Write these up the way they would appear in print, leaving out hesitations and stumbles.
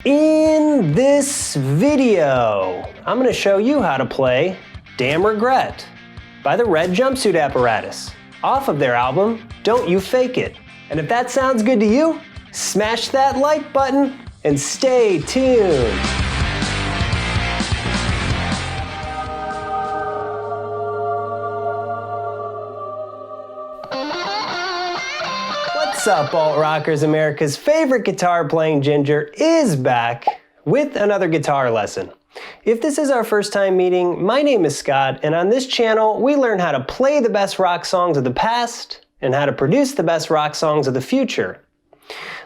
In this video, I'm going to show you how to play Damn Regret by the Red Jumpsuit Apparatus off of their album, Don't You Fake It. And if that sounds good to you, smash that like button and stay tuned. What's up, alt rockers? America's favorite guitar playing ginger is back with another guitar lesson. If this is our first time meeting, my name is Scott, and on this channel we learn how to play the best rock songs of the past and how to produce the best rock songs of the future.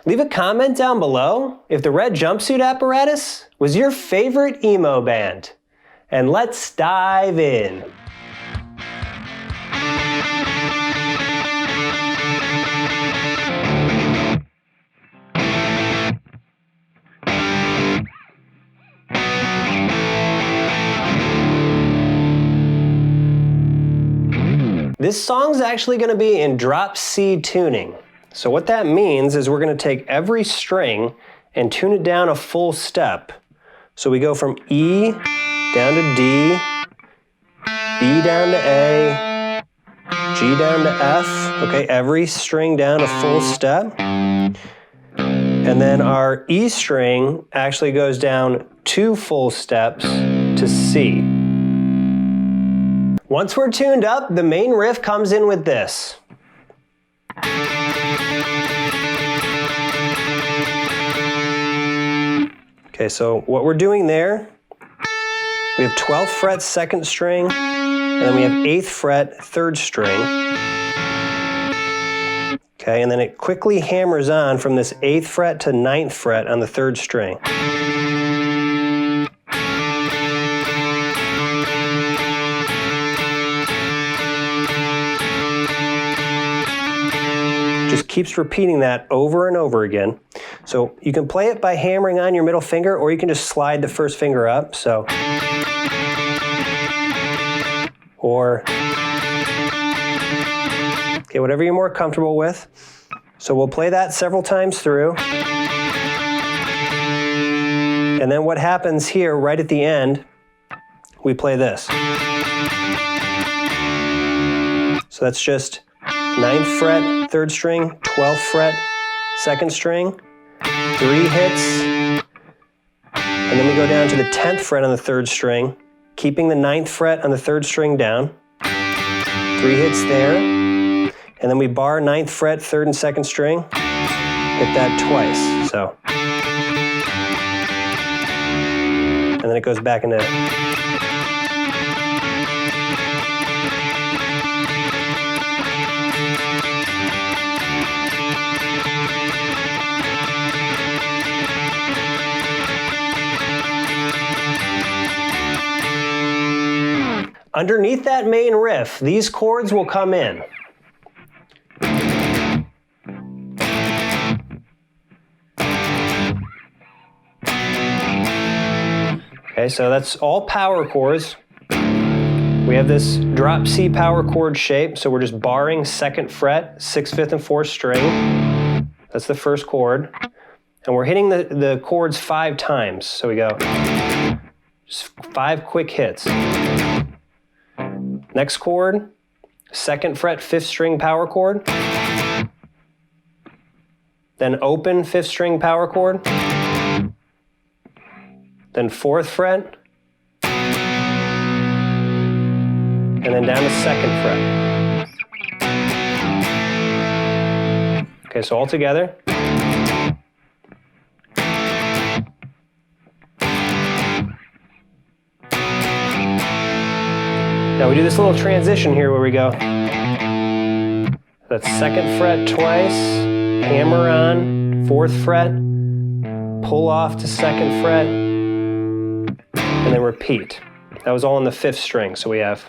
Leave a comment down below if the Red Jumpsuit Apparatus was your favorite emo band. And let's dive in. This song's actually going to be in drop C tuning. So what that means is we're going to take every string and tune it down a full step. So we go from E down to D, B down to A, G down to F. Okay, every string down a full step. And then our E string actually goes down 2 full steps to C. Once we're tuned up, the main riff comes in with this. Okay, so what we're doing there, we have 12th fret 2nd string, and then we have 8th fret 3rd string. Okay, and then it quickly hammers on from this 8th fret to 9th fret on the 3rd string. Just keeps repeating that over and over again. So you can play it by hammering on your middle finger, or you can just slide the first finger up. So, or, okay, whatever you're more comfortable with. So we'll play that several times through. And then what happens here, right at the end, we play this. So that's just 9th fret, 3rd string, 12th fret, 2nd string, 3 hits, and then we go down to the 10th fret on the 3rd string, keeping the 9th fret on the 3rd string down, 3 hits there, and then we bar 9th fret, 3rd and 2nd string, hit that twice, so. And then it goes back into underneath that main riff, these chords will come in. Okay, so that's all power chords. We have this drop C power chord shape, so we're just barring 2nd fret, 6th, 5th, and 4th string. That's the first chord. And we're hitting the chords 5 times. So we go just 5 quick hits. Next chord, 2nd fret, 5th string power chord. Then open 5th string power chord. Then 4th fret. And then down to 2nd fret. Okay, so all together. Now we do this little transition here where we go. That's 2nd fret twice, hammer on, 4th fret, pull off to 2nd fret, and then repeat. That was all on the 5th string, so we have.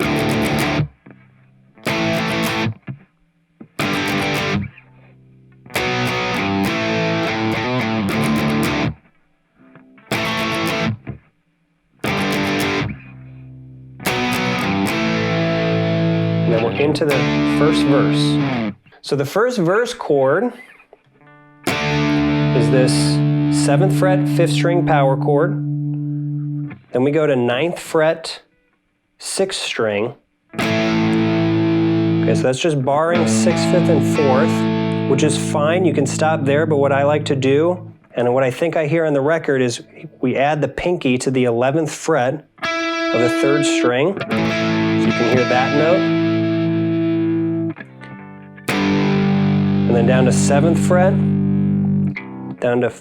And then we're into the first verse. So the first verse chord is this 7th fret, 5th string power chord. Then we go to 9th fret, 6th string. Okay, so that's just barring 6th, 5th, and 4th, which is fine. You can stop there, but what I like to do, and what I think I hear on the record, is we add the pinky to the 11th fret of the 3rd string. So you can hear that note. And then down to 7th fret, down to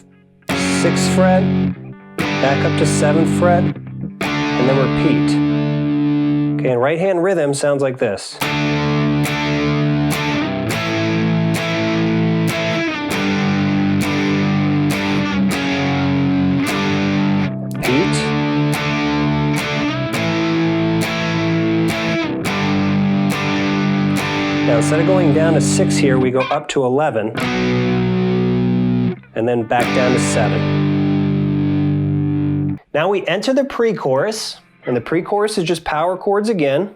6th fret, back up to 7th fret, and then repeat. Okay, and right hand rhythm sounds like this. Repeat. Now instead of going down to 6 here, we go up to 11, and then back down to 7. Now we enter the pre-chorus, and the pre-chorus is just power chords again.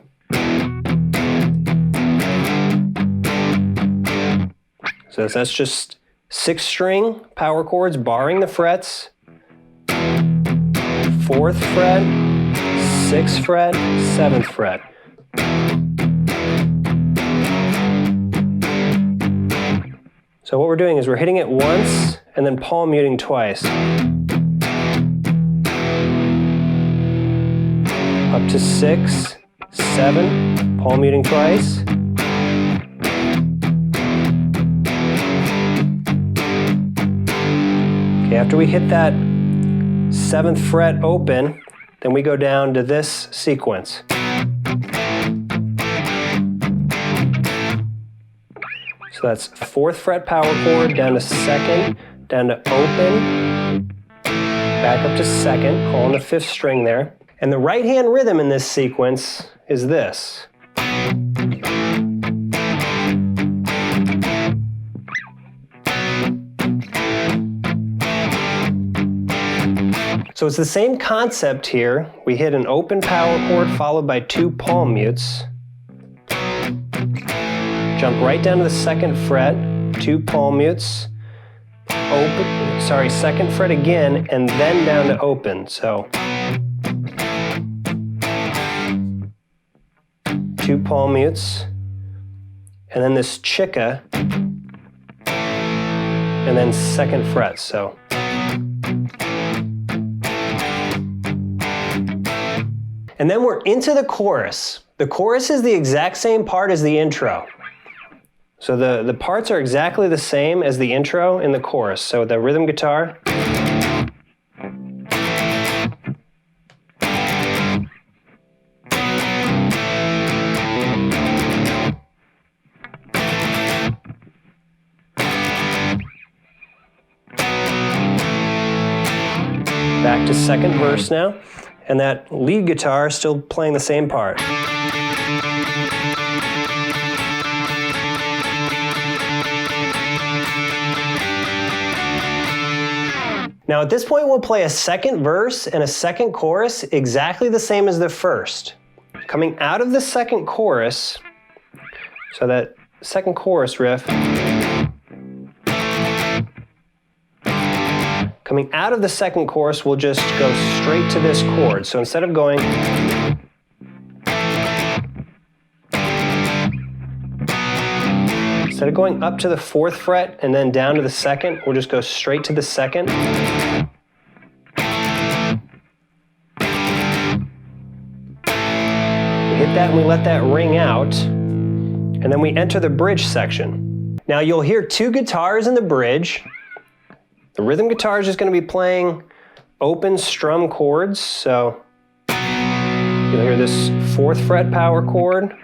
So that's just 6th string power chords, barring the frets. 4th fret, 6th fret, 7th fret. So what we're doing is we're hitting it once and then palm muting twice. Up to 6, 7, palm muting twice. Okay, after we hit that 7th fret open, then we go down to this sequence. So that's 4th fret power chord, down to 2nd, down to open, back up to 2nd, holding the 5th string there. And the right hand rhythm in this sequence is this. So it's the same concept here. We hit an open power chord followed by 2 palm mutes. Jump right down to the 2nd fret, 2 palm mutes, open, 2nd fret again, and then down to open. So 2 palm mutes, and then this chica, and then 2nd fret. So and then we're into the chorus. The chorus is the exact same part as the intro. So the parts are exactly the same as the intro in the chorus. So the rhythm guitar. Back to 2nd verse now. And that lead guitar is still playing the same part. Now at this point we'll play a 2nd verse and a 2nd chorus exactly the same as the first. Coming out of the 2nd chorus, so that 2nd chorus riff, coming out of the 2nd chorus, we'll just go straight to this chord. So instead of going up to the 4th fret and then down to the 2nd, we'll just go straight to the 2nd. We hit that and we let that ring out, and then we enter the bridge section. Now you'll hear 2 guitars in the bridge. The rhythm guitar is just going to be playing open strum chords, so you'll hear this 4th fret power chord,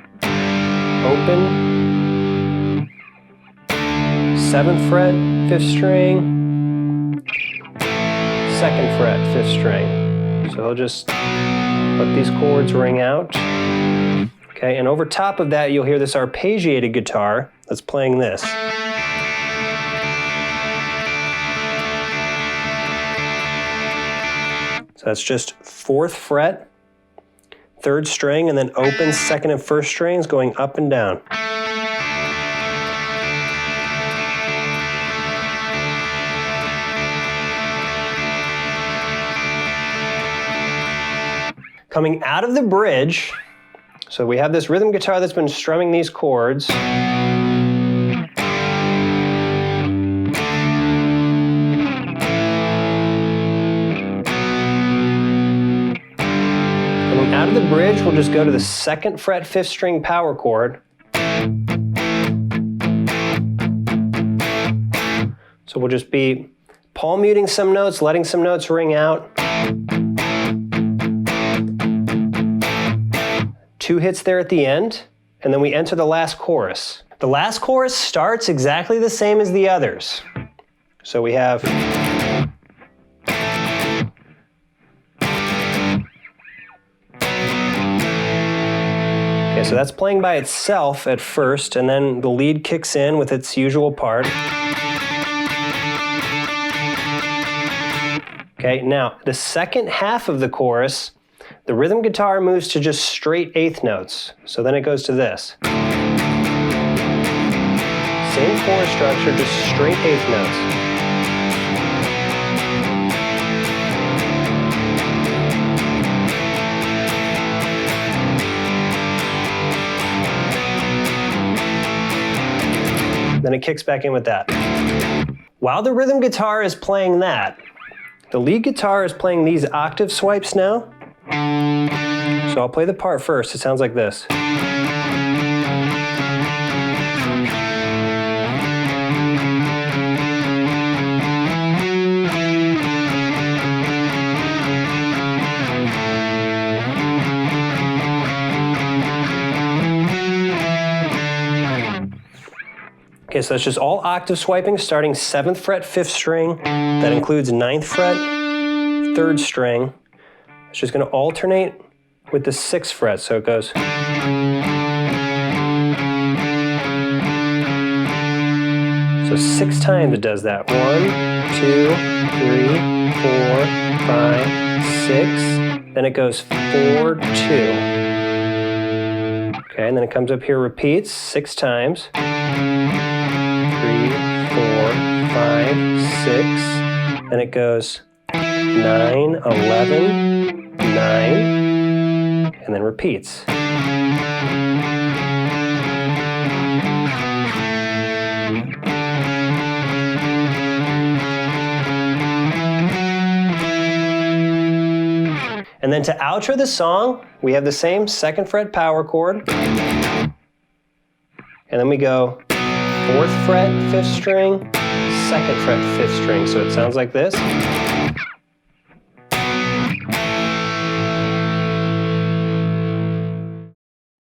open, 7th fret, 5th string, 2nd fret, 5th string. So I'll just let these chords ring out. Okay, and over top of that you'll hear this arpeggiated guitar that's playing this. So that's just 4th fret, 3rd string, and then open 2nd and 1st strings going up and down. Coming out of the bridge, so we have this rhythm guitar that's been strumming these chords. Coming out of the bridge, we'll just go to the 2nd fret 5th string power chord. So we'll just be palm muting some notes, letting some notes ring out. 2 hits there at the end, and then we enter the last chorus. The last chorus starts exactly the same as the others. So we have okay, so that's playing by itself at first, and then the lead kicks in with its usual part. Okay, now the second half of the chorus, the rhythm guitar moves to just straight 8th notes. So then it goes to this. Same chord structure, just straight 8th notes. Then it kicks back in with that. While the rhythm guitar is playing that, the lead guitar is playing these octave swipes now. So I'll play the part first. It sounds like this. Okay, so that's just all octave swiping, starting 7th fret 5th string. That includes 9th fret 3rd string. It's just going to alternate with the 6th fret, so it goes. So 6 times it does that. 1, 2, 3, 4, 5, 6. Then it goes 4, 2. Okay, and then it comes up here, repeats 6 times. 3, 4, 5, 6. Then it goes 9, 11, 9. And then repeats. And then to outro the song, we have the same 2nd fret power chord. And then we go 4th fret 5th string, 2nd fret 5th string. So it sounds like this.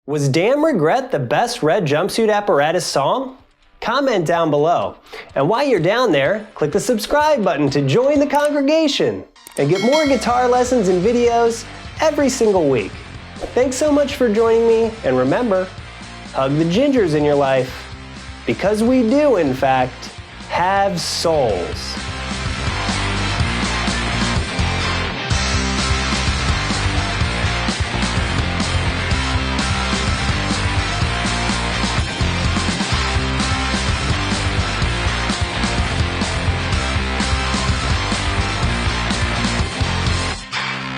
Was Damn Regret the best Red Jumpsuit Apparatus song? Comment down below. And while you're down there, click the subscribe button to join the congregation and get more guitar lessons and videos every single week. Thanks so much for joining me, and remember, hug the gingers in your life, because we do, in fact, have souls.